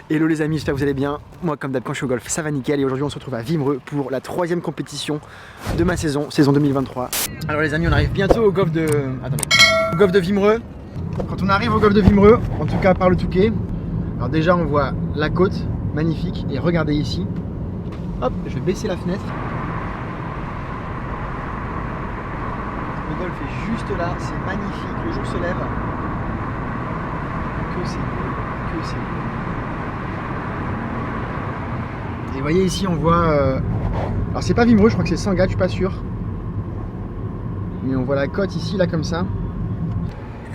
Hello les amis, j'espère que vous allez bien. Moi comme d'hab quand je suis au golf ça va nickel et aujourd'hui on se retrouve à Wimereux pour la 3e compétition de ma saison 2023. Alors les amis on arrive bientôt au golf de... Attendez. Au golf de Wimereux. Quand on arrive au golf de Wimereux, en tout cas par le Touquet, alors déjà on voit la côte, magnifique, et regardez ici. Hop, je vais baisser la fenêtre. Le golf est juste là, c'est magnifique, le jour se lève. Que c'est beau, que c'est beau. Et vous voyez ici on voit, alors c'est pas Wimereux, je crois que c'est Sangatte, je suis pas sûr. Mais on voit la côte ici, là comme ça.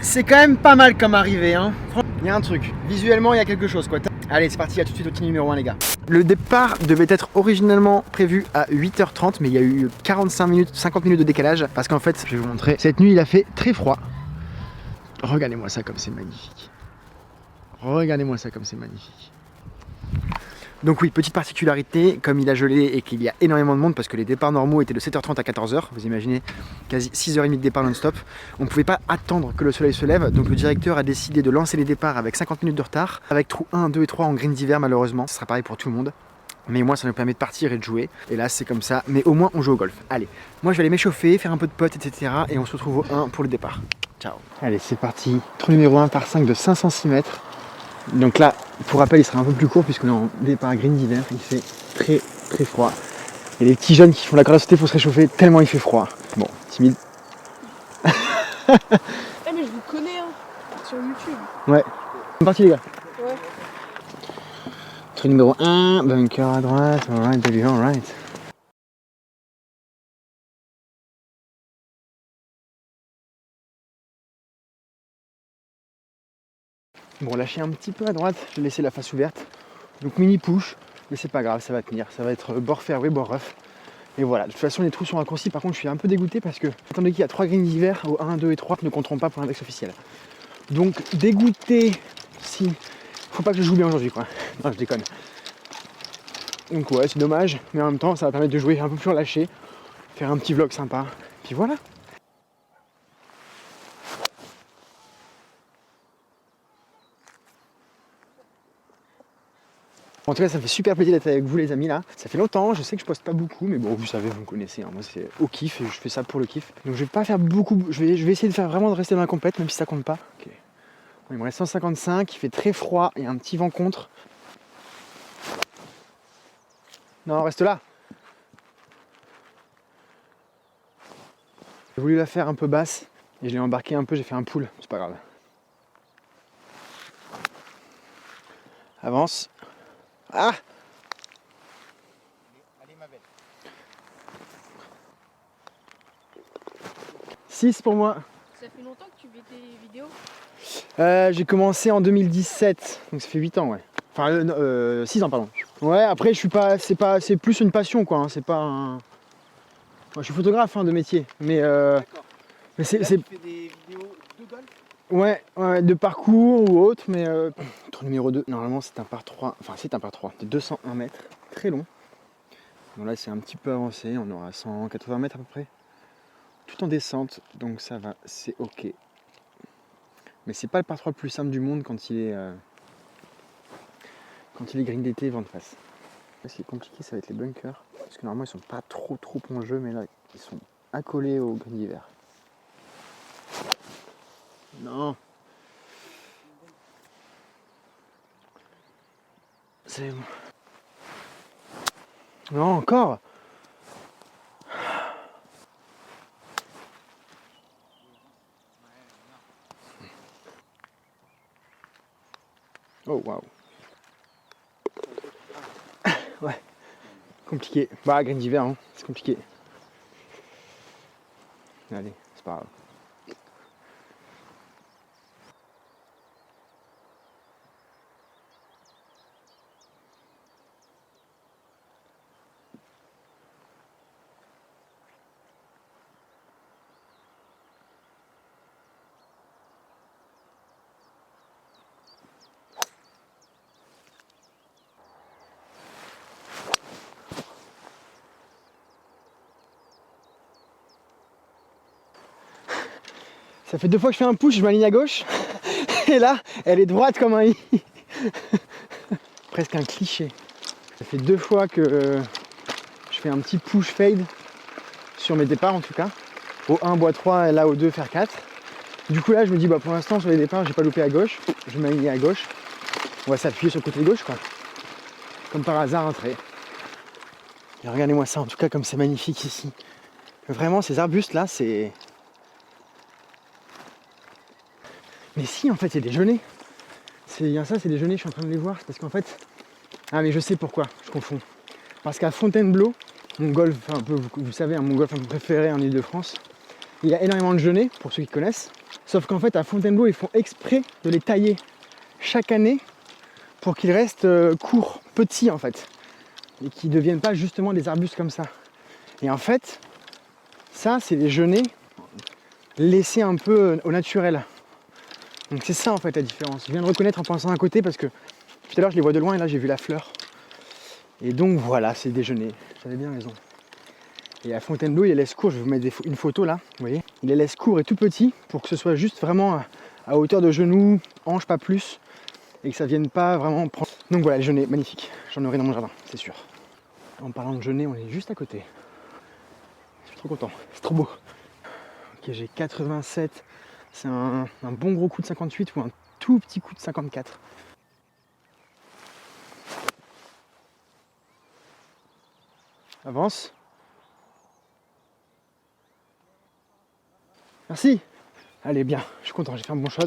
C'est quand même pas mal comme arrivée hein. Il y a un truc, visuellement il y a quelque chose quoi. Allez c'est parti, à tout de suite au petit numéro 1 les gars. Le départ devait être originellement prévu à 8h30 mais il y a eu 45 minutes, 50 minutes de décalage. Parce qu'en fait, je vais vous montrer, cette nuit il a fait très froid. Regardez-moi ça comme c'est magnifique. Regardez-moi ça comme c'est magnifique. Donc oui, petite particularité, comme il a gelé et qu'il y a énormément de monde, parce que les départs normaux étaient de 7h30 à 14h, vous imaginez, quasi 6h30 de départ non-stop, on ne pouvait pas attendre que le soleil se lève, donc le directeur a décidé de lancer les départs avec 50 minutes de retard, avec trous 1, 2 et 3 en green d'hiver malheureusement, ce sera pareil pour tout le monde. Mais moi ça nous permet de partir et de jouer, et là c'est comme ça, mais au moins on joue au golf. Allez, moi je vais aller m'échauffer, faire un peu de potes, etc. Et on se retrouve au 1 pour le départ. Ciao. Allez c'est parti, trou numéro 1 par 5 de 506 mètres. Donc là, pour rappel, il sera un peu plus court puisqu'on est en départ green d'hiver, il fait très très froid. Il y a des petits jeunes qui font la corde à sauter pour se réchauffer tellement il fait froid. Bon, timide. Eh mais je vous connais hein, sur YouTube. Ouais. C'est parti les gars. Ouais. Trou numéro 1, bunker à droite, alright baby, alright. Bon, lâchez un petit peu à droite, je vais laisser la face ouverte. Donc mini push, mais c'est pas grave, ça va tenir. Ça va être bord fairway, bord rough. Et voilà, de toute façon les trous sont raccourcis. Par contre je suis un peu dégoûté parce que, étant donné qu'il y a 3 greens d'hiver, au 1, 2 et 3 ne compteront pas pour l'index officiel. Donc dégoûté, si. Faut pas que je joue bien aujourd'hui quoi. Non je déconne. Donc ouais c'est dommage, mais en même temps ça va permettre de jouer un peu plus relâché, faire un petit vlog sympa. Puis voilà. En tout cas ça me fait super plaisir d'être avec vous les amis là. Ça fait longtemps, je sais que je poste pas beaucoup, mais bon vous savez, vous me connaissez, hein. Moi c'est au kiff et je fais ça pour le kiff. Donc je vais pas faire beaucoup, je vais essayer de faire vraiment de rester dans la compète, même si ça compte pas. Okay. Bon, il me reste 155, il fait très froid, il y a un petit vent contre. Non reste là. J'ai voulu la faire un peu basse et je l'ai embarqué un peu, j'ai fait un pull, c'est pas grave. Avance. Ah! Allez ma belle. 6 pour moi. Ça fait longtemps que tu fais tes vidéos? J'ai commencé en 2017, donc ça fait 8 ans ouais. Enfin 6 ans pardon. Ouais après je suis pas. C'est plus une passion quoi, hein. C'est pas un. Moi, je suis photographe hein, de métier. Mais mais c'est. Tu fais des vidéos de golf? Ouais, de parcours ou autre, mais tour numéro 2, normalement c'est un par 3, enfin c'est un par 3, de 201 mètres, très long. Bon là c'est un petit peu avancé, on aura 180 mètres à peu près, tout en descente, donc ça va, c'est ok. Mais c'est pas le par 3 le plus simple du monde quand il est green d'été, vent de face. Là, ce qui est compliqué ça va être les bunkers, parce que normalement ils sont pas trop en jeu, mais là ils sont accolés au green d'hiver. Non. C'est bon. Non, encore. Oh waouh. Ouais. Compliqué. Bah green d'hiver, hein. C'est compliqué. Allez, c'est pas grave. Ça fait 2 fois que je fais un push, je m'aligne à gauche. Et là, elle est droite comme un i. presque un cliché. Ça fait 2 fois que je fais un petit push fade sur mes départs en tout cas. Au 1 bois 3 et là au 2 faire 4. Du coup là je me dis pour l'instant sur les départs j'ai pas loupé à gauche, je vais m'aligner à gauche. On va s'appuyer sur le côté gauche quoi. Comme par hasard un trait. Et regardez-moi ça en tout cas comme c'est magnifique ici. Vraiment ces arbustes là c'est... Mais si en fait c'est des genêts. C'est bien ça, c'est des genêts, je suis en train de les voir. C'est parce qu'en fait... Ah mais je sais pourquoi, je confonds. Parce qu'à Fontainebleau, mon golf, un peu, vous savez, mon golf un peu préféré en Ile-de-France, il y a énormément de genêts, pour ceux qui connaissent. Sauf qu'en fait à Fontainebleau, ils font exprès de les tailler chaque année pour qu'ils restent courts, petits en fait. Et qu'ils ne deviennent pas justement des arbustes comme ça. Et en fait, ça c'est des genêts laissés un peu au naturel. Donc c'est ça en fait la différence. Je viens de reconnaître en pensant à côté parce que tout à l'heure je les vois de loin et là j'ai vu la fleur. Et donc voilà, c'est des genêts. J'avais bien raison. Et à Fontainebleau, il les laisse courts. Je vais vous mettre une photo là, vous voyez. Il les laisse courts et tout petits pour que ce soit juste vraiment à hauteur de genou, hanche pas plus. Et que ça vienne pas vraiment prendre. Donc voilà, les genêts, magnifiques. J'en aurai dans mon jardin, c'est sûr. En parlant de genêts, on est juste à côté. Je suis trop content, c'est trop beau. Ok, j'ai 87. C'est un bon gros coup de 58 ou un tout petit coup de 54. Avance. Merci. Allez, bien, je suis content, j'ai fait un bon shot.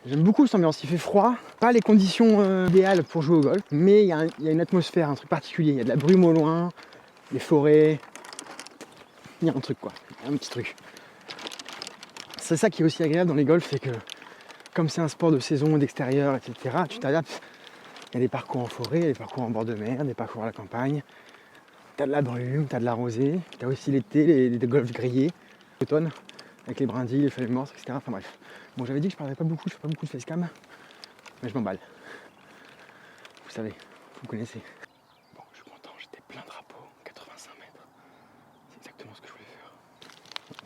J'aime beaucoup cette ambiance, il fait froid. Pas les conditions idéales pour jouer au golf, mais il y a une atmosphère, un truc particulier. Il y a de la brume au loin, des forêts. Il y a un truc quoi, un petit truc. C'est ça qui est aussi agréable dans les golfs, c'est que comme c'est un sport de saison, d'extérieur, etc., tu t'adaptes. Il y a des parcours en forêt, il y a des parcours en bord de mer, des parcours à la campagne. T'as de la brume, t'as de la rosée, t'as aussi l'été, les golfs grillés, l'automne, avec les brindilles, les feuilles mortes, etc. Enfin bref. Bon, j'avais dit que je parlerais pas beaucoup, je fais pas beaucoup de facecam, mais je m'emballe. Vous savez, vous connaissez. Bon, je suis content, j'étais plein de drapeaux, 85 mètres. C'est exactement ce que je voulais faire.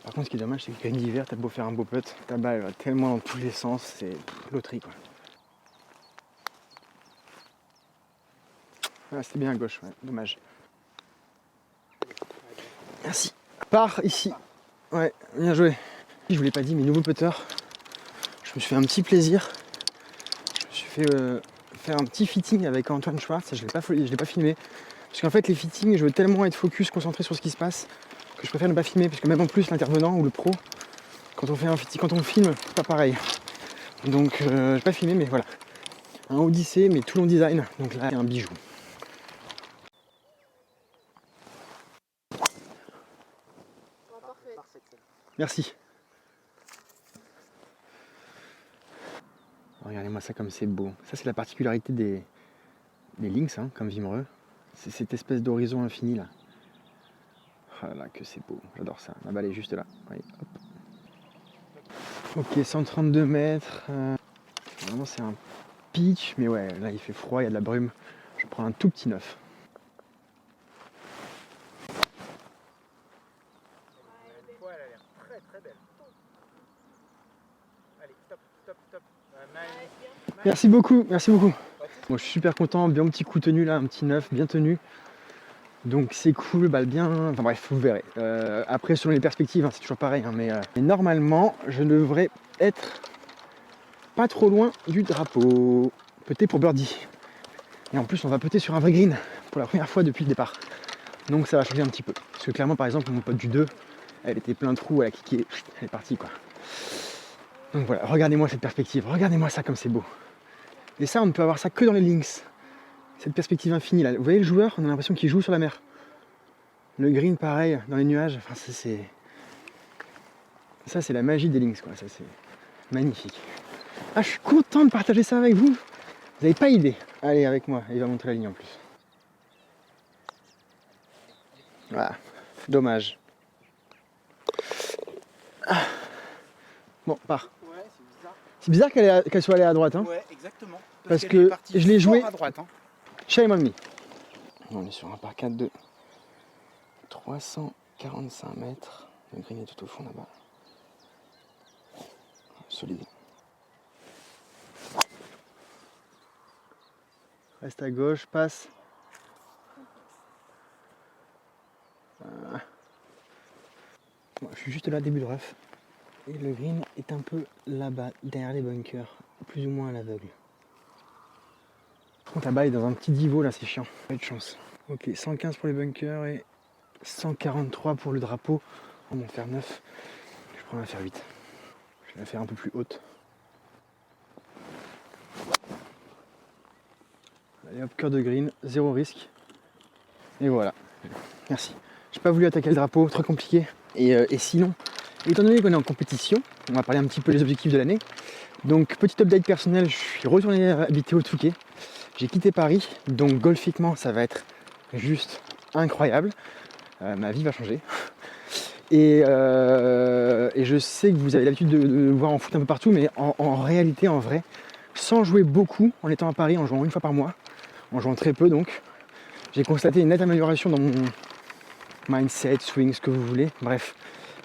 Par contre, ce qui est dommage, c'est que green d'hiver, t'as beau faire un beau putt, ta balle va tellement dans tous les sens, c'est loterie quoi. Ah, c'était bien à gauche, ouais, dommage. Merci. Part ici. Ouais, bien joué. Je vous l'ai pas dit, mes nouveaux putters, je me suis fait un petit plaisir. Je me suis fait faire un petit fitting avec Antoine Schwartz. Je l'ai pas filmé. Parce qu'en fait, les fittings, je veux tellement être focus, concentré sur ce qui se passe, que je préfère ne pas filmer. Parce que même en plus, l'intervenant ou le pro, quand on fait un fitting, quand on filme, c'est pas pareil. Donc, j'ai pas filmé, mais voilà. Un Odyssée, mais Toulon Design. Donc là, il y a un bijou. Merci. Regardez-moi ça comme c'est beau. Ça c'est la particularité des lynx, hein, comme Vimereux. C'est cette espèce d'horizon infini là. Oh là là, que c'est beau, j'adore ça. Ma balle est juste là. Oui, hop. Ok, 132 mètres. Vraiment c'est un pitch, mais ouais, là il fait froid, il y a de la brume. Je prends un tout petit 9. Elle a l'air très très belle. Allez, stop, stop, stop. Merci beaucoup, merci beaucoup. Bon, je suis super content, bien petit coup tenu là, un petit 9, bien tenu. Donc c'est cool, balle bien, enfin bref, vous verrez. Après selon les perspectives, hein, c'est toujours pareil, hein, mais normalement je devrais être pas trop loin du drapeau. Peut-être pour birdie. Et en plus on va peut-être sur un vrai green pour la première fois depuis le départ. Donc ça va changer un petit peu. Parce que clairement par exemple mon pote du 2, elle était plein de trous, elle a kické, elle est partie quoi. Donc voilà, regardez-moi cette perspective, regardez-moi ça comme c'est beau. Et ça on ne peut avoir ça que dans les links. Cette perspective infinie là. Vous voyez le joueur, on a l'impression qu'il joue sur la mer. Le green pareil, dans les nuages, enfin ça c'est la magie des links quoi, ça c'est magnifique. Ah je suis content de partager ça avec vous. Vous n'avez pas idée. Allez avec moi, il va montrer la ligne en plus. Voilà, dommage. Ah. Bon, part. Ouais, c'est bizarre. C'est bizarre qu'elle soit allée à droite. Hein. Ouais, exactement. Parce que je l'ai joué à droite. Hein. Shame on me. On est sur un par 4 de 345 mètres. Le green est tout au fond là-bas. Solide. Reste à gauche, passe. Voilà. Bon, je suis juste là, début de rough. Et le green est un peu là-bas, derrière les bunkers, plus ou moins à l'aveugle. Par contre, là-bas, il est dans un petit divot, là, c'est chiant. Pas eu de chance. Ok, 115 pour les bunkers et 143 pour le drapeau. On va en faire 9. Je prends la faire 8. Je vais la faire un peu plus haute. Allez hop, cœur de green, 0 risque. Et voilà. Merci. J'ai pas voulu attaquer le drapeau, trop compliqué. Et sinon, étant donné qu'on est en compétition, on va parler un petit peu des objectifs de l'année. Donc, petit update personnel, je suis retourné habiter au Touquet. J'ai quitté Paris, donc golfiquement, ça va être juste incroyable. Ma vie va changer. Et je sais que vous avez l'habitude de me voir en foot un peu partout, mais en réalité, en vrai, sans jouer beaucoup, en étant à Paris, en jouant une fois par mois, en jouant très peu donc, j'ai constaté une nette amélioration dans mon mindset, swing, ce que vous voulez, bref.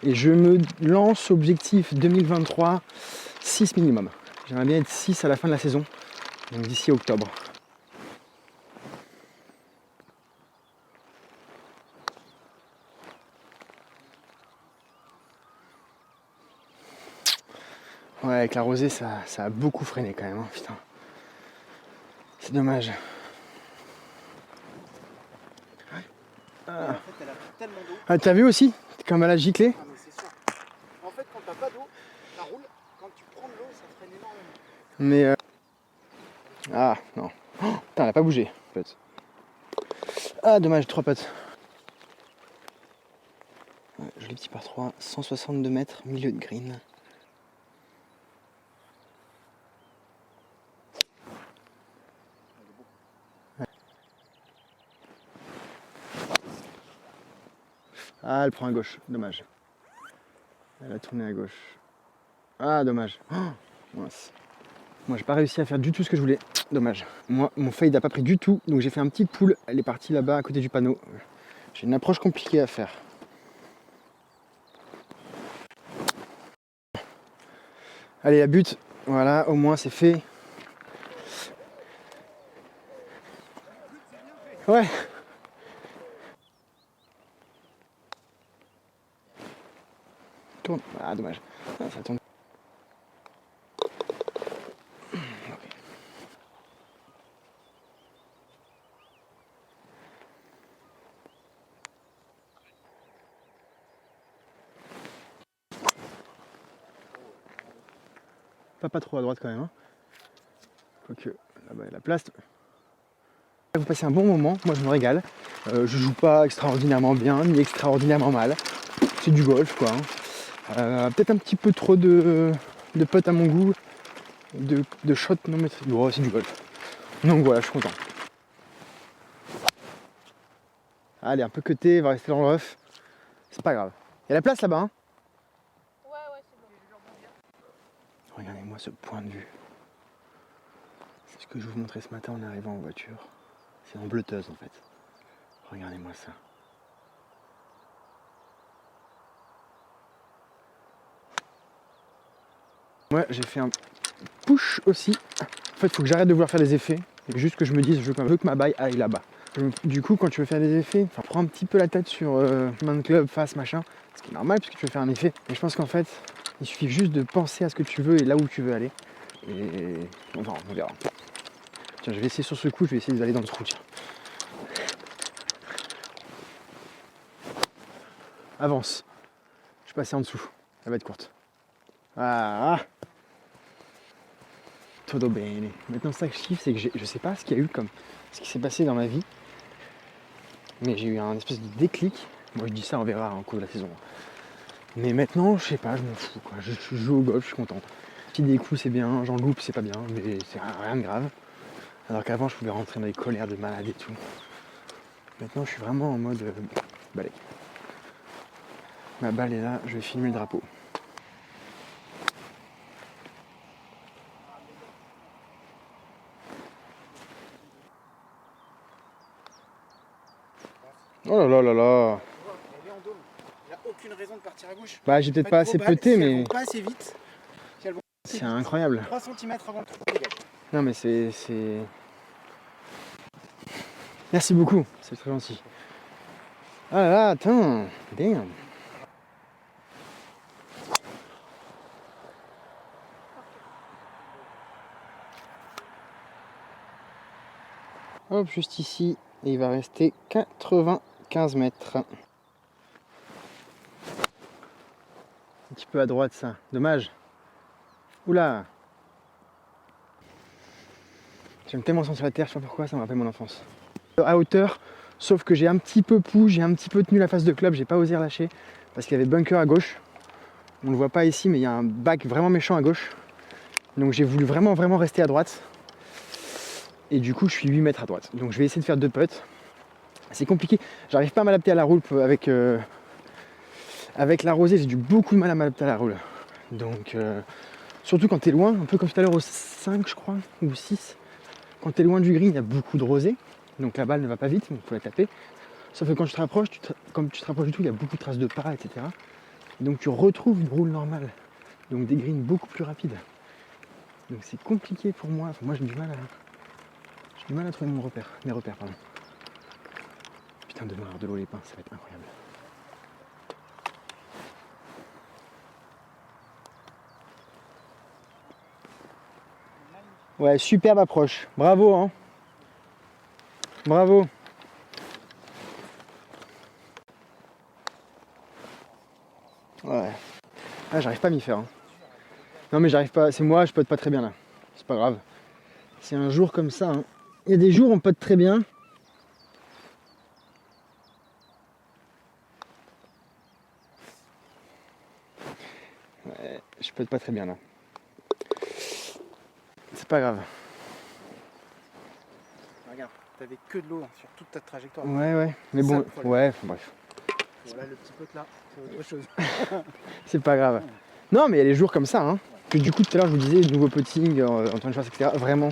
Et je me lance objectif 2023, 6 minimum. J'aimerais bien être 6 à la fin de la saison, donc d'ici octobre. Ouais, avec la rosée, ça a beaucoup freiné quand même, hein, putain. C'est dommage. En fait, elle a pris tellement d'eau. Ah, t'as vu aussi? Comme elle a giclé? Ah, mais c'est sûr. En fait, quand t'as pas d'eau, ça roule. Quand tu prends de l'eau, ça freine énormément. Mais ah, non. Oh, putain, elle a pas bougé, en fait. Ah, dommage, 3 potes. Ouais, joli petit par 3, 162 mètres, milieu de green. Ah, elle prend à gauche, dommage. Elle a tourné à gauche. Ah, dommage. Oh, mince. Moi, j'ai pas réussi à faire du tout ce que je voulais. Dommage. Moi, mon fade n'a pas pris du tout, donc j'ai fait un petit pull. Elle est partie là-bas, à côté du panneau. J'ai une approche compliquée à faire. Allez, la but. Voilà, au moins, c'est fait. Ouais. Tourne. Ah, dommage. Ah, ça tourne. Pas trop à droite quand même. Hein. Quoique, là-bas, il y a la place. Vous passez un bon moment, moi je me régale. Je joue pas extraordinairement bien, ni extraordinairement mal. C'est du golf quoi. Hein. Peut-être un petit peu trop de potes à mon goût, de shots non maîtrisés. Oh, c'est du golf. Donc voilà, je suis content. Allez, un peu cuté, va rester dans le rough. C'est pas grave. Il y a la place là-bas. Hein. Ouais, c'est bon. Regardez-moi ce point de vue. C'est ce que je vous montrais ce matin en arrivant en voiture. C'est en bleuteuse en fait. Regardez-moi ça. Moi j'ai fait un push aussi. En fait il faut que j'arrête de vouloir faire des effets. Et juste que je me dise je veux que ma baille aille là-bas. Du coup quand tu veux faire des effets, prends un petit peu la tête sur main club, face, machin. Ce qui est normal puisque tu veux faire un effet. Et je pense qu'en fait il suffit juste de penser à ce que tu veux et là où tu veux aller. Et on verra. Tiens je vais essayer sur ce coup, je vais essayer d'aller dans le trou. Tiens. Avance. Je suis passé en dessous. Elle va être courte. Ah. Todo bene. Maintenant, ça que je kiffe, c'est que je sais pas ce qu'il y a eu comme. Ce qui s'est passé dans ma vie. Mais j'ai eu un espèce de déclic. Moi, je dis ça, on verra en cours de la saison. Mais maintenant, je sais pas, je m'en fous. Quoi. Je joue au golf, je suis content. Si des coups, c'est bien. J'en loupe, c'est pas bien. Mais c'est rien de grave. Alors qu'avant, je pouvais rentrer dans des colères de malade et tout. Maintenant, je suis vraiment en mode. Balai. Ma balle est là, je vais filmer le drapeau. Oh là là là là. Elle est en dôme. Il n'y a aucune raison de partir à gauche. Bah j'ai peut-être pas assez pété mais. Elles vont pas assez vite. C'est incroyable. 3 cm avant le trou, dégage. Non mais c'est. Merci beaucoup, c'est très gentil. Ah là là, attends, damn. Hop, juste ici, et il va rester 95 mètres. Un petit peu à droite ça, dommage. Oula. J'aime tellement sentir la terre, je sais pas pourquoi, ça me rappelle mon enfance. À hauteur, sauf que j'ai un petit peu poussé, j'ai un petit peu tenu la face de club, j'ai pas osé relâcher, parce qu'il y avait bunker à gauche. On le voit pas ici, mais il y a un bac vraiment méchant à gauche. Donc j'ai voulu vraiment rester à droite. Et du coup, je suis 8 mètres à droite. Donc je vais essayer de faire 2 putts. C'est compliqué, j'arrive pas à m'adapter à la roule avec la rosée, j'ai beaucoup de mal à m'adapter à la roule. Donc surtout quand t'es loin, un peu comme tout à l'heure au 5 je crois, ou 6. Quand t'es loin du green, il y a beaucoup de rosée. Donc la balle ne va pas vite, donc il faut la taper. Sauf que quand tu te rapproches, comme tu te rapproches du tout, il y a beaucoup de traces de pas, etc. Et donc tu retrouves une roule normale. Donc des greens beaucoup plus rapides. Donc c'est compliqué pour moi. Enfin, moi j'ai du mal à trouver mes repères, pardon. Putain, demain avoir de l'eau les pins, ça va être incroyable. Ouais, superbe approche. Bravo, hein. Bravo. Ouais. Ah, j'arrive pas à m'y faire. Hein. Non, mais j'arrive pas. C'est moi, je pote pas très bien là. C'est pas grave. C'est un jour comme ça. Hein. Il y a des jours où on pote très bien. Ouais, je pote pas très bien là. C'est pas grave. Regarde, t'avais que de l'eau sur toute ta trajectoire. Ouais. Mais bon, ouais, bref. Voilà, le petit pote là, c'est autre chose. C'est pas grave. Non, mais il y a des jours comme ça. Hein. Que du coup, tout à l'heure, je vous disais, nouveau putting, Antoine Schwartz, etc. Vraiment,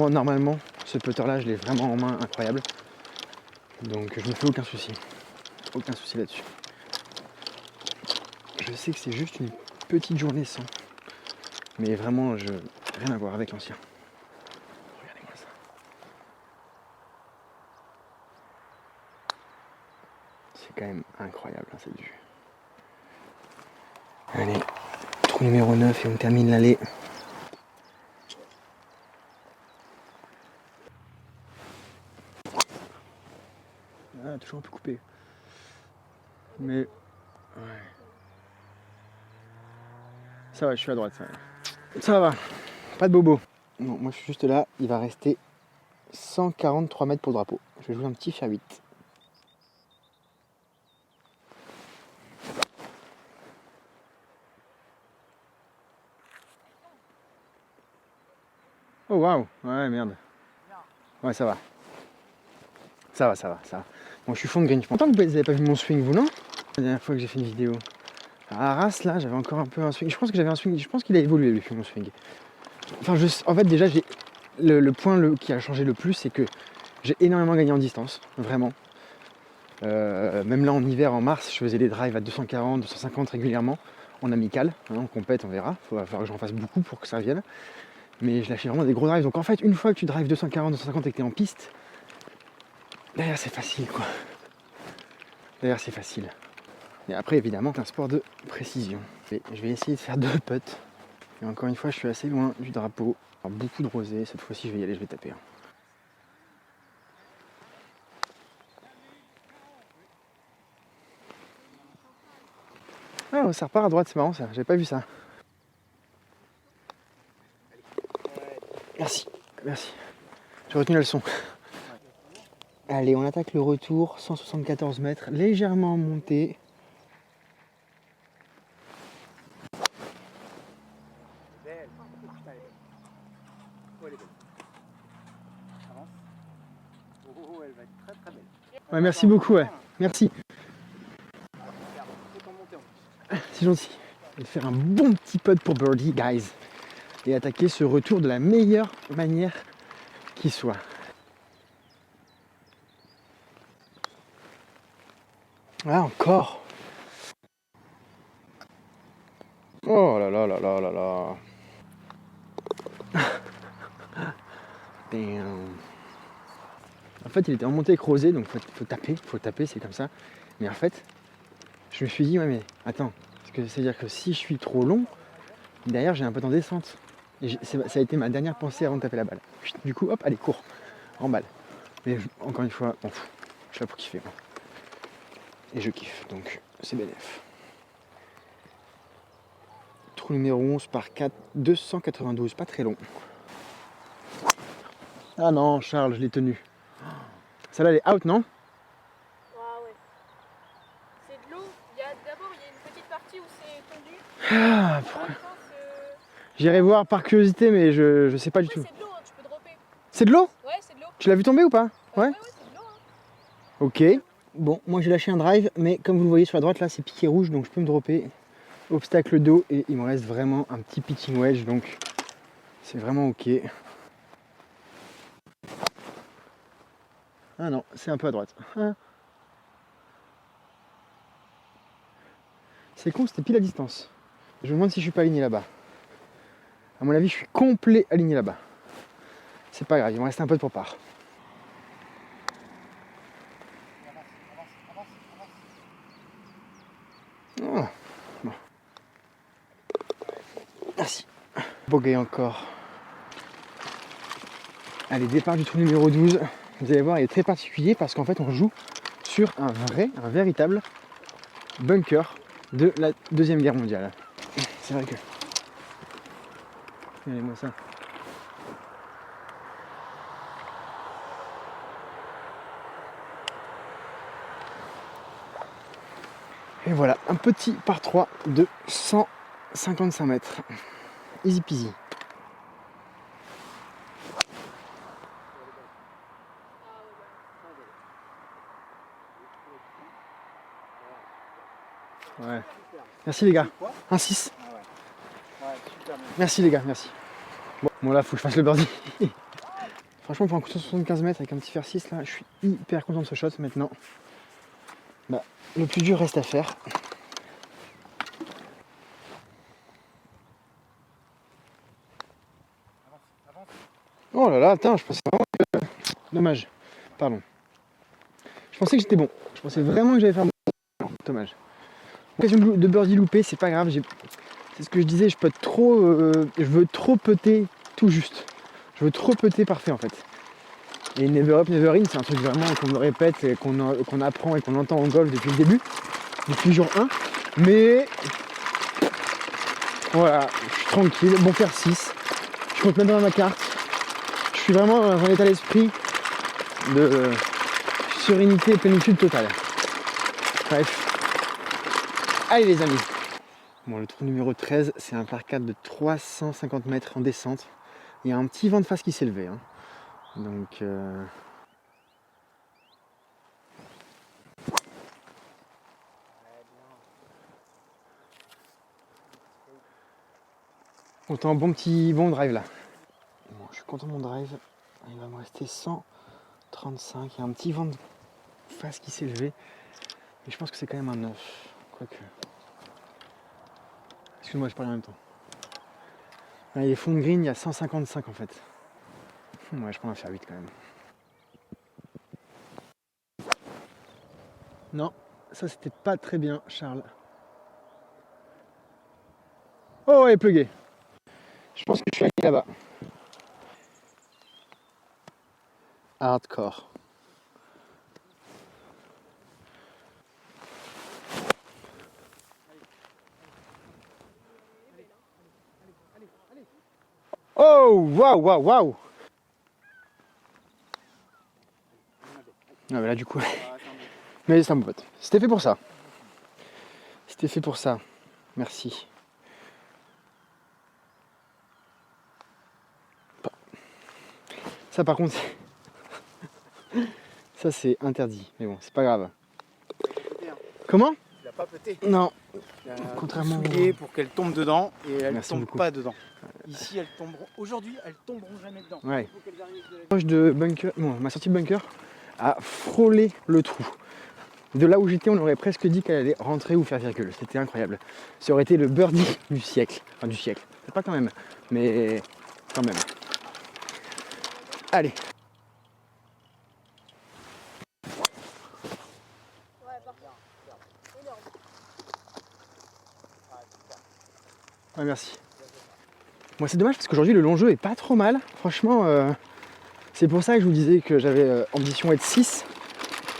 normalement, ce putter là, je l'ai vraiment en main, incroyable. Donc, je me fais aucun souci. Aucun souci là-dessus. Je sais que c'est juste une petite journée sans. Mais vraiment, rien à voir avec l'ancien. Regardez-moi ça. C'est quand même incroyable, hein, cette vue. Allez, trou numéro 9 et on termine l'allée. Ah, toujours un peu coupé. Mais, ouais. Ça va, je suis à droite, ça va. Ça va, pas de bobo. Non, moi je suis juste là, il va rester 143 mètres pour le drapeau. Je vais jouer un petit fer 8. Oh waouh, ouais merde. Ouais, ça va. Ça va. Bon, je suis fond de green. Je pense que vous n'avez pas vu mon swing, vous, non? La dernière fois que j'ai fait une vidéo. À Arras, là, j'avais encore un peu un swing. Je pense que j'avais un swing. Je pense qu'il a évolué, depuis mon swing. Enfin, en fait, déjà, j'ai le point qui a changé le plus, c'est que j'ai énormément gagné en distance. Vraiment. Même là, en hiver, en mars, je faisais des drives à 240, 250 régulièrement. En amical. Hein, en compète, on verra. Il va falloir que j'en fasse beaucoup pour que ça revienne. Mais je lâchais vraiment des gros drives. Donc, en fait, une fois que tu drives 240, 250 et que tu es en piste, derrière, c'est facile, quoi. Derrière, c'est facile. Et après, évidemment, c'est un sport de précision. Et je vais essayer de faire 2 putts. Et encore une fois, je suis assez loin du drapeau. Alors, beaucoup de rosée. Cette fois-ci, je vais y aller, je vais taper. Ah, ça repart à droite, c'est marrant ça. J'avais pas vu ça. Merci. J'ai retenu la leçon. Allez, on attaque le retour. 174 mètres, légèrement monté. Ouais, merci beaucoup, ouais. Merci. C'est gentil. Je vais faire un bon petit putt pour birdie, guys. Et attaquer ce retour de la meilleure manière qui soit. Ah, encore. Oh là là là là là là. Damn. En fait, il était remonté avec rosé, donc faut taper, c'est comme ça. Mais en fait, je me suis dit, ouais, mais attends, parce que c'est-à-dire que si je suis trop long, derrière, j'ai un peu en descente. Et ça a été ma dernière pensée avant de taper la balle. Du coup, hop, allez, cours, en balle. Mais encore une fois, je suis là pour kiffer. Moi. Et je kiffe, donc c'est bénéf. Trou numéro 11 par 4, 292, pas très long. Ah non, Charles, je l'ai tenu. Celle-là, elle est out, non? Ah ouais. C'est de l'eau. D'abord, il y a une petite partie où c'est tendu. Ah, j'irai voir par curiosité, mais je sais pas du tout. C'est de l'eau, hein, tu peux dropper. C'est de l'eau? Ouais, c'est de l'eau. Tu l'as vu tomber ou pas? Ouais, c'est de l'eau. Hein. Ok. Bon, moi j'ai lâché un drive, mais comme vous le voyez sur la droite, là, c'est piqué rouge, donc je peux me dropper. Obstacle d'eau, et il me reste vraiment un petit pitching wedge, donc c'est vraiment ok. Ah non, c'est un peu à droite. Ah. C'est con, c'était pile à distance. Je me demande si je suis pas aligné là-bas. À mon avis, je suis complet aligné là-bas. C'est pas grave, il me reste un peu de pour part. Oh. Bon. Merci. Bogey encore. Allez, départ du trou numéro 12. Vous allez voir, il est très particulier parce qu'en fait, on joue sur un véritable bunker de la Deuxième Guerre mondiale. C'est vrai que... Regardez-moi ça. Et voilà, un petit par 3 de 155 mètres. Easy peasy. Ouais. Merci les gars. Un 6. Merci les gars, merci. Bon là, faut que je fasse le birdie. Franchement, pour un coup de 175 mètres avec un petit fer 6 là, je suis hyper content de ce shot maintenant. Bah, le plus dur reste à faire. Oh là là, attends, je pensais vraiment que... Dommage, pardon. Je pensais que j'étais bon. Je pensais vraiment que j'allais faire bon. Non, dommage. Occasion de birdie loupé, c'est pas grave. C'est ce que je disais, je veux trop putter tout juste. Je veux trop putter parfait en fait. Et never up, never in, c'est un truc vraiment qu'on me répète, et qu'on apprend et qu'on entend en golf depuis le début, depuis jour 1. Mais voilà, je suis tranquille, bon faire 6. Je compte même dans ma carte. Je suis vraiment dans un état d'esprit de sérénité et plénitude totale. Bref. Allez les amis. Bon, le trou numéro 13, c'est un par 4 de 350 mètres en descente. Il y a un petit vent de face qui s'est levé. Hein. Donc... Autant bon drive là. Bon, je suis content de mon drive. Il va me rester 135. Il y a un petit vent de face qui s'est levé. Et je pense que c'est quand même un 9. Quoique. Excuse-moi, je parle en même temps. Là, les fonds de green, il y a 155 en fait. Ouais, je prends un fer 8 quand même. Non, ça c'était pas très bien, Charles. Oh, elle est pluguée. Je pense que je suis allé là-bas. Hardcore. Oh, waouh, waouh, waouh. Ah mais là du coup... Mais c'est un bon pote. C'était fait pour ça. C'était fait pour ça. Merci. Ça par contre... Ça c'est interdit. Mais bon, c'est pas grave. Comment? Il a pas pété. Non. Contrairement pour qu'elle tombe dedans et elle ne tombe pas dedans. Ici, elles tomberont. Aujourd'hui, elles tomberont jamais dedans. Ouais. Proche de bunker. Bon, ma sortie de bunker a frôlé le trou. De là où j'étais, on aurait presque dit qu'elle allait rentrer ou faire virgule. C'était incroyable. Ça aurait été le birdie du siècle. Enfin, du siècle. C'est pas quand même, mais quand même. Allez. Ouais, merci. Moi, c'est dommage parce qu'aujourd'hui, le long jeu est pas trop mal. Franchement, c'est pour ça que je vous disais que j'avais ambition être 6.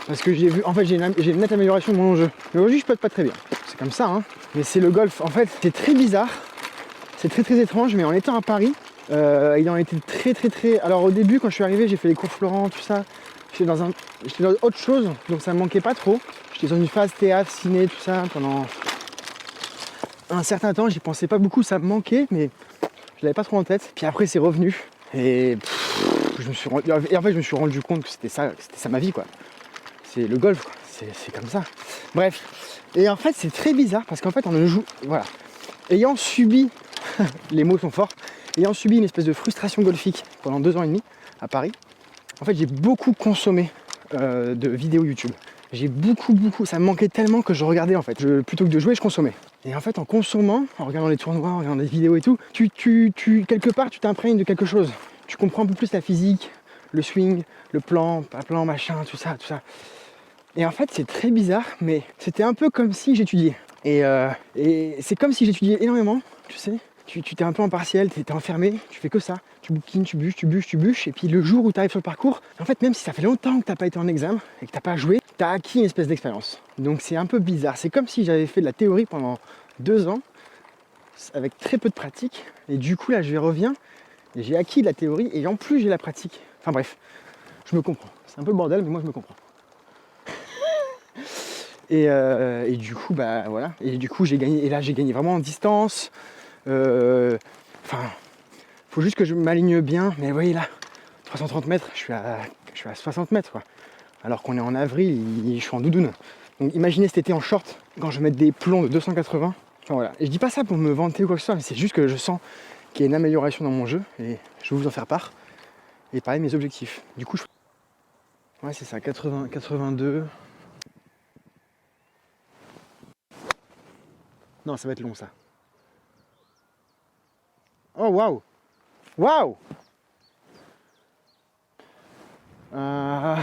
Parce que j'ai vu, en fait, j'ai une nette amélioration de mon long jeu. Mais aujourd'hui, je peux pas très bien. C'est comme ça, hein. Mais c'est le golf. En fait, c'est très bizarre. C'est très très étrange, mais en étant à Paris, il en était très... Alors au début, quand je suis arrivé, j'ai fait les cours Florent, tout ça. J'étais dans autre chose, donc ça me manquait pas trop. J'étais dans une phase théâtre, ciné, tout ça, pendant un certain temps. J'y pensais pas beaucoup, ça me manquait, mais je l'avais pas trop en tête. Puis après, c'est revenu. Et en fait, je me suis rendu compte que c'était ça ma vie, quoi. C'est le golf, quoi. C'est comme ça. Bref. Et en fait, c'est très bizarre, parce qu'en fait, on ne joue... Voilà. Ayant subi... les mots sont forts. Ayant subi une espèce de frustration golfique pendant 2 ans et demi à Paris, en fait j'ai beaucoup consommé de vidéos YouTube. J'ai beaucoup, ça me manquait tellement que je regardais en fait. Plutôt que de jouer, je consommais. Et en fait en consommant, en regardant les tournois, en regardant des vidéos et tout, quelque part tu t'imprègnes de quelque chose. Tu comprends un peu plus la physique, le swing, le plan, pas plan, machin, tout ça. Et en fait c'est très bizarre, mais c'était un peu comme si j'étudiais. Et c'est comme si j'étudiais énormément, tu sais. Tu t'es un peu en partiel, t'es enfermé, tu fais que ça. Tu bouquines, tu bûches. Et puis le jour où tu arrives sur le parcours, en fait, même si ça fait longtemps que t'as pas été en examen et que t'as pas joué, t'as acquis une espèce d'expérience. Donc c'est un peu bizarre. C'est comme si j'avais fait de la théorie pendant 2 ans, avec très peu de pratique. Et du coup, là, je reviens et j'ai acquis de la théorie et en plus, j'ai la pratique. Enfin bref, je me comprends. C'est un peu le bordel, mais moi, je me comprends. Et du coup, bah voilà. Et du coup, j'ai gagné. Et là, j'ai gagné vraiment en distance. Faut juste que je m'aligne bien, mais vous voyez là, 330 mètres, je suis à 60 mètres quoi. Alors qu'on est en avril, je suis en doudoune. Donc imaginez cet été en short, quand je vais mettre des plombs de 280. Enfin voilà. Et je dis pas ça pour me vanter ou quoi que ce soit, mais c'est juste que je sens qu'il y a une amélioration dans mon jeu et je vais vous en faire part. Et pareil mes objectifs. Du coup, ouais c'est ça, 80, 82. Non, ça va être long ça. Oh waouh! Waouh! Ah.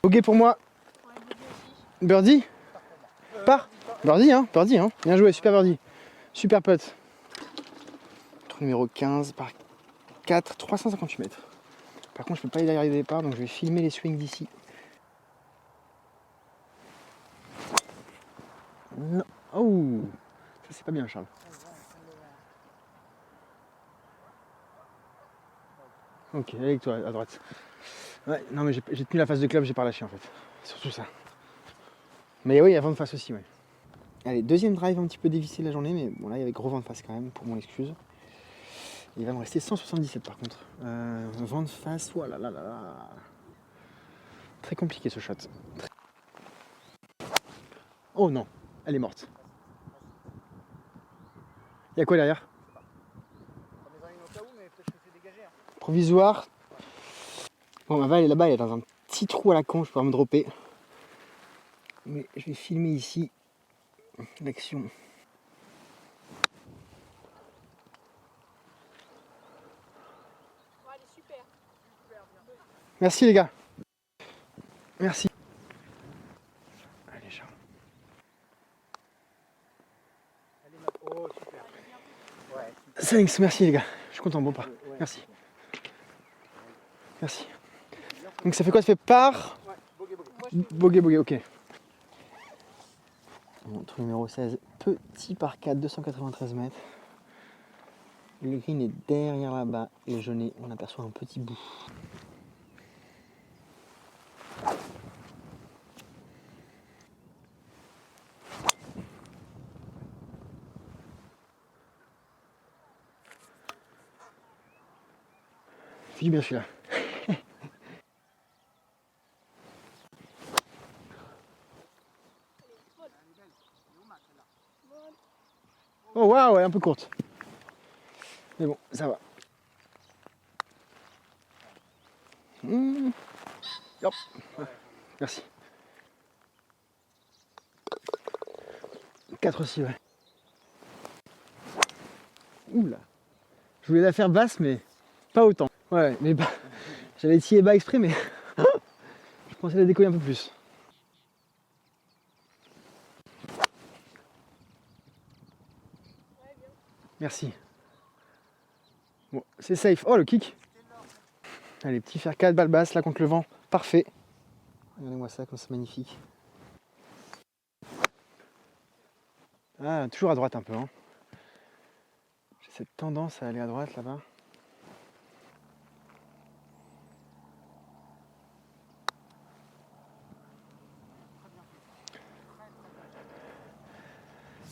Ok pour moi. Birdie? Part? Birdie hein? Bien joué, super birdie. Super putt. Trou numéro 15 par 4, 358 mètres. Par contre, je peux pas aller derrière les départs, donc je vais filmer les swings d'ici. Non. Oh! Ça, c'est pas bien, Charles. Ok, allez avec toi, à droite. Ouais, non, mais j'ai tenu la face de club, j'ai pas lâché en fait. Surtout ça. Mais oui, il y a vent de face aussi, ouais. Allez, deuxième drive un petit peu dévissé la journée, mais bon, là, il y avait gros vent de face quand même, pour mon excuse. Il va me rester 177 par contre. Vent de face, voilà, là. Très compliqué ce shot. Oh non, elle est morte. Il y a quoi derrière? Provisoire. Bon, ma balle est là-bas, elle est dans un petit trou à la con, je peux pas me dropper. Mais je vais filmer ici l'action. Merci les gars. Merci. Allez Charles. Oh super. Ouais. 5, merci les gars. Je suis content, bon pas. Merci. Merci. Donc ça fait quoi? Ça fait par bogey, ok. Bon, trou numéro 16, petit par 4, 293 mètres. Le green est derrière là-bas et on aperçoit un petit bout. Fait du bien celui-là. Oh waouh, elle est un peu courte. Mais bon, ça va. Hop. Merci. 4 aussi, ouais. Oula. Je voulais la faire basse, mais pas autant. Ouais, mais bah, j'avais tiré bas exprès, mais je pensais la décoller un peu plus. Merci. Bon, c'est safe. Oh, le kick. Allez, petit fer 4, balle basse, là contre le vent. Parfait. Regardez-moi ça, comme c'est magnifique. Ah, toujours à droite un peu. Hein. J'ai cette tendance à aller à droite là-bas.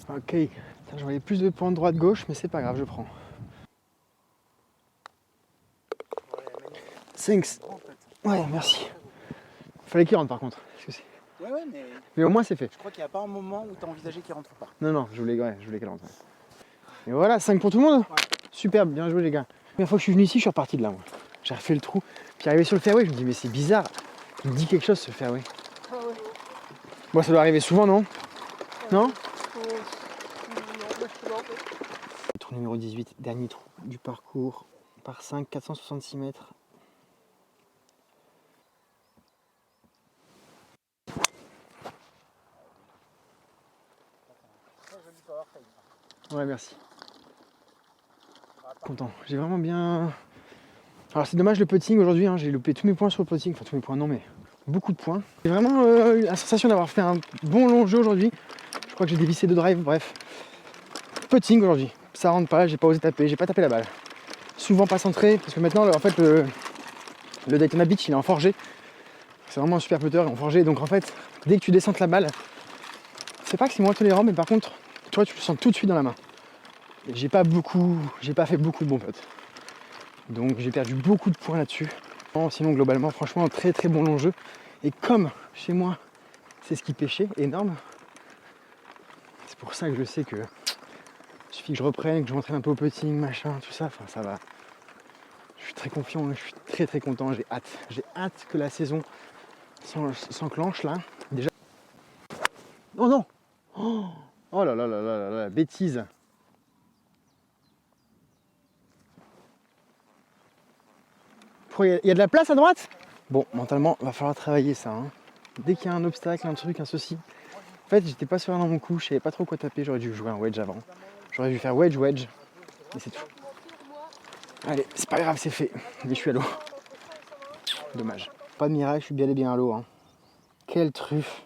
Ok. J'en voyais plus de points de droite-gauche, mais c'est pas grave, je prends. Thanks. Ouais, merci. Fallait qu'il rentre par contre. Ouais, mais au moins c'est fait. Je crois qu'il n'y a pas un moment où tu as envisagé qu'il rentre pas. Non, je voulais qu'elle rentre. Et voilà, 5 pour tout le monde. Ouais. Superbe, bien joué les gars. La première fois que je suis venu ici, je suis reparti de là. Moi. J'ai refait le trou. Puis arrivé sur le fairway, je me dis mais c'est bizarre. Il me dit quelque chose ce fairway. Ah ouais. Bon, ça doit arriver souvent, non? Non? Trou numéro 18, dernier trou du parcours. Par 5, 466 mètres. Ouais, merci. Content. J'ai vraiment bien... Alors c'est dommage le putting aujourd'hui, hein. J'ai loupé tous mes points sur le putting. Enfin tous mes points non mais beaucoup de points. J'ai vraiment eu la sensation d'avoir fait un bon long jeu aujourd'hui. Je crois que j'ai dévissé 2 drives, bref. Putting aujourd'hui. Ça rentre pas, j'ai pas osé taper, j'ai pas tapé la balle. Souvent pas centré, parce que maintenant en fait le Daytona Beach il est en forgé. C'est vraiment un super putter en forgé, donc en fait dès que tu descends la balle, c'est pas que c'est moins tolérant, mais par contre toi tu le sens tout de suite dans la main. Et j'ai pas fait beaucoup de bons putts. Donc j'ai perdu beaucoup de points là-dessus. Sinon globalement franchement un très très bon long jeu. Et comme chez moi c'est ce qui pêchait, énorme. C'est pour ça que je sais que il suffit que je reprenne, que je m'entraîne un peu au putting, machin, tout ça, enfin ça va. Je suis très confiant, je suis très très content, j'ai hâte que la saison s'enclenche là. Déjà. Oh non. Oh là là là là là là, bêtise. Il y a de la place à droite? Bon, mentalement, il va falloir travailler ça. Hein. Dès qu'il y a un obstacle, un truc, un souci. En fait, j'étais pas serein dans mon coup, je savais pas trop quoi taper, j'aurais dû jouer un wedge avant. J'aurais dû faire wedge, et c'est tout. Allez, c'est pas grave, c'est fait. Mais je suis à l'eau. Dommage. Pas de miracle, je suis bien allé bien à l'eau. Hein. Quelle truffe.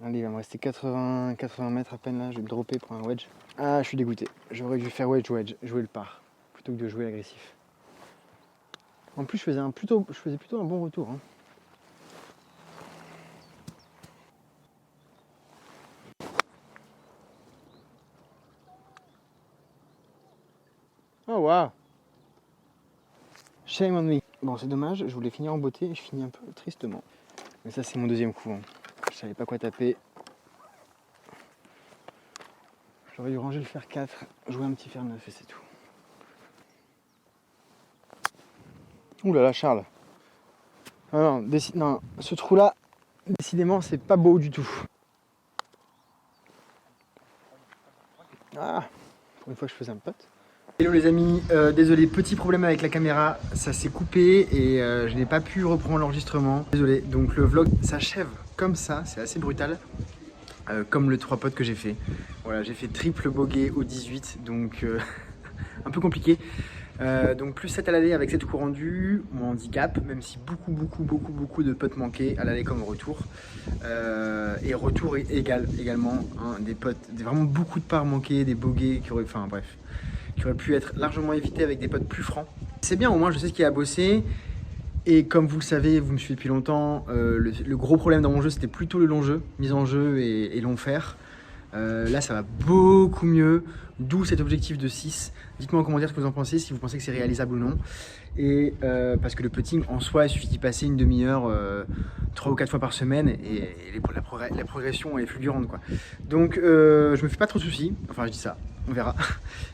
Allez, il va me rester 80 mètres à peine là, je vais me dropper pour un wedge. Ah, je suis dégoûté. J'aurais dû faire wedge, jouer le par, plutôt que de jouer agressif. En plus, je faisais plutôt un bon retour. Hein. Oh waouh! Shame on me. Bon, c'est dommage, je voulais finir en beauté et je finis un peu tristement. Mais ça, c'est mon deuxième coup. Hein. Je savais pas quoi taper. J'aurais dû ranger le fer 4, jouer un petit fer 9 et c'est tout. Ouh là là, Charles. Non, ce trou-là, décidément, c'est pas beau du tout. Ah, pour une fois que je faisais un pote. Hello les amis, désolé, petit problème avec la caméra, ça s'est coupé et je n'ai pas pu reprendre l'enregistrement. Désolé, donc le vlog s'achève comme ça, c'est assez brutal. Comme le 3 putts que j'ai fait. Voilà, j'ai fait triple bogey au 18, donc un peu compliqué. Donc plus 7 à l'aller avec 7 coups rendus, mon handicap, même si beaucoup de putts manqués à l'aller comme au retour. Et retour également, hein, des putts, vraiment beaucoup de parts manquées, des bogeys qui auraient, enfin bref, qui auraient pu être largement évités avec des putts plus francs. C'est bien, au moins je sais ce qu'il y a à bosser. Et comme vous le savez, vous me suivez depuis longtemps, le gros problème dans mon jeu c'était plutôt le long jeu, mise en jeu et long fer. Là ça va beaucoup mieux, d'où cet objectif de 6. Dites-moi en commentaire ce que vous en pensez, si vous pensez que c'est réalisable ou non. Et parce que le putting en soi, il suffit d'y passer une demi-heure 3 ou 4 fois par semaine et la progression est fulgurante quoi. Donc je me fais pas trop de soucis, enfin je dis ça, on verra.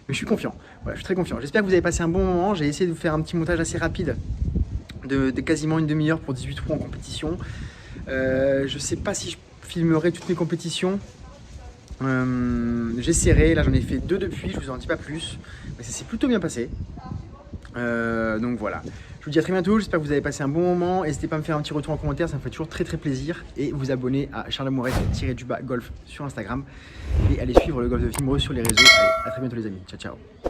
Mais je suis confiant, voilà, je suis très confiant. J'espère que vous avez passé un bon moment, j'ai essayé de vous faire un petit montage assez rapide de quasiment une demi-heure pour 18 trous en compétition. Je sais pas si je filmerai toutes mes compétitions. J'essaierai, là j'en ai fait 2 depuis, je vous en dis pas plus. Mais ça s'est plutôt bien passé. Donc voilà. Je vous dis à très bientôt, j'espère que vous avez passé un bon moment. N'hésitez pas à me faire un petit retour en commentaire, ça me fait toujours très plaisir. Et vous abonner à Charles Amourette-golf sur Instagram. Et allez suivre le golf de Vimereux sur les réseaux. Allez, à très bientôt les amis. Ciao ciao.